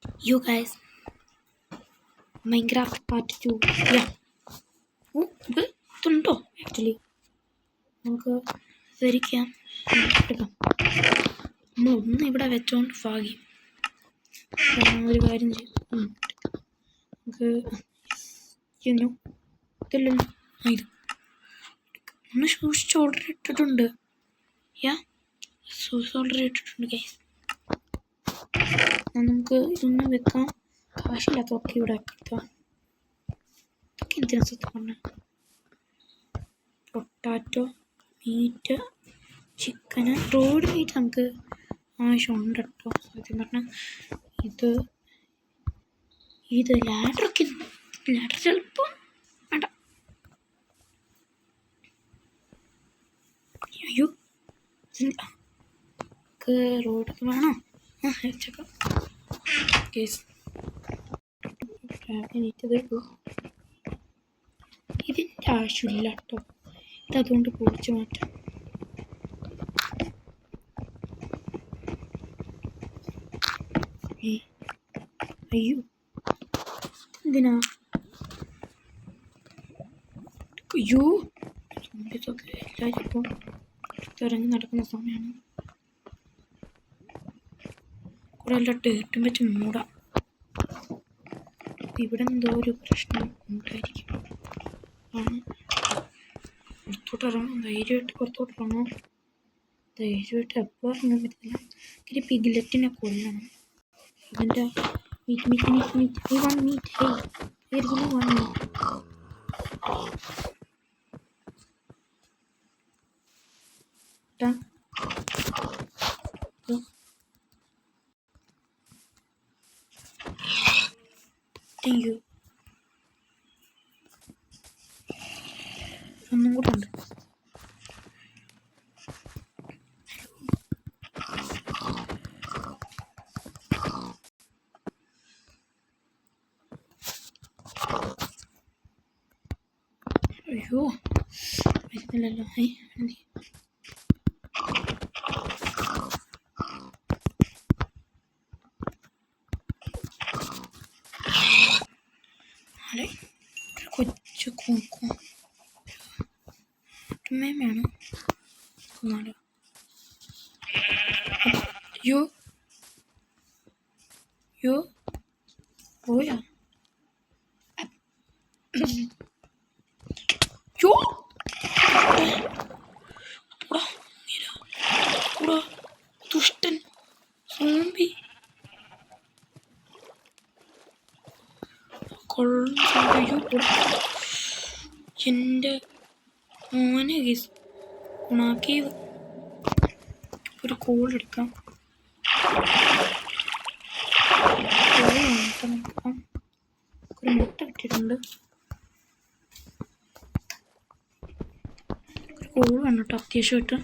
You guys, Minecraft Part 2. Yeah. ഇതുണ്ടോ actually നമുക്ക് ധരിക്കാം എടുക്കാം. നമ്മളൊന്നും ഇവിടെ വെച്ചോണ്ട് ഭാഗ്യം. ഒരു കാര്യം ചെയ്യും നമുക്ക് ഇതല്ലല്ലോ ഇത് നമ്മൾ ഷൂസ് ഓർഡർ ഇട്ടിട്ടുണ്ട്. ഷൂസ് ഓർഡർ ഇട്ടിട്ടുണ്ട് ഗൈസ്. നമുക്ക് ഇതൊന്നും വെക്കാം. കാശില്ലാത്തൊക്കെ ഇവിടെ വെക്കാം. ഇതൊക്കെ എന്തിനാ സത്യം പറഞ്ഞ പൊട്ടാറ്റോ മീറ്റ് ചിക്കന് റോഡ് മീറ്റ് നമുക്ക് ആവശ്യമുണ്ട് കേട്ടോ. സത്യം പറഞ്ഞാൽ ഇത് ലാഡർ ചിലപ്പോൾ വേണ്ട. അയ്യോ റോഡൊക്കെ വേണോ? വെച്ചേക്കാം കേസ്. ഇതിൻ്റെ ആവശ്യമില്ല കേട്ടോ. ഇതതുകൊണ്ട് പൊളിച്ച് മാറ്റാം. അയ്യോ എന്തിനാ? അയ്യോ ഇതൊക്കെ എല്ലാവരും ഇപ്പോൾ ഇറങ്ങി നടക്കുന്ന സമയമാണ്. കൂടെ എല്ലാം ടേർട്ടും വെച്ച് മൂടാം. ഇവിടെ എന്തോ ഒരു പ്രശ്നം ഉണ്ടായിരിക്കും. പുറത്തോട്ട് ഇറങ്ങാം. ധൈര്യമായിട്ട് പുറത്തോട്ട് ഇറങ്ങാം. ധൈര്യമായിട്ട് എപ്പോൾ ഇറങ്ങാൻ പറ്റില്ല. ഇനി പിഗ്ലെറ്റിനെ കൊല്ലണം. ഇതിൻ്റെ meat one meat one meat. Thank you. ഒന്നും കൂടെ ഉണ്ട്. അയ്യോ വരുന്നില്ലല്ലോ. കൊച്ചു കൂക്കും വേണം എന്നാലോ. യോ പോയാ യോ ദുഷ്ടൻ സോംബി എൻ്റെ മോനെ ഗീസ് ഉണാക്കി. ഒരു കോൾ എടുക്കാം. ഒരു മുട്ട കിട്ടിയിട്ടുണ്ട്. ഒരു കോൾ വേണം കേട്ടോ അത്യാവശ്യമായിട്ട്.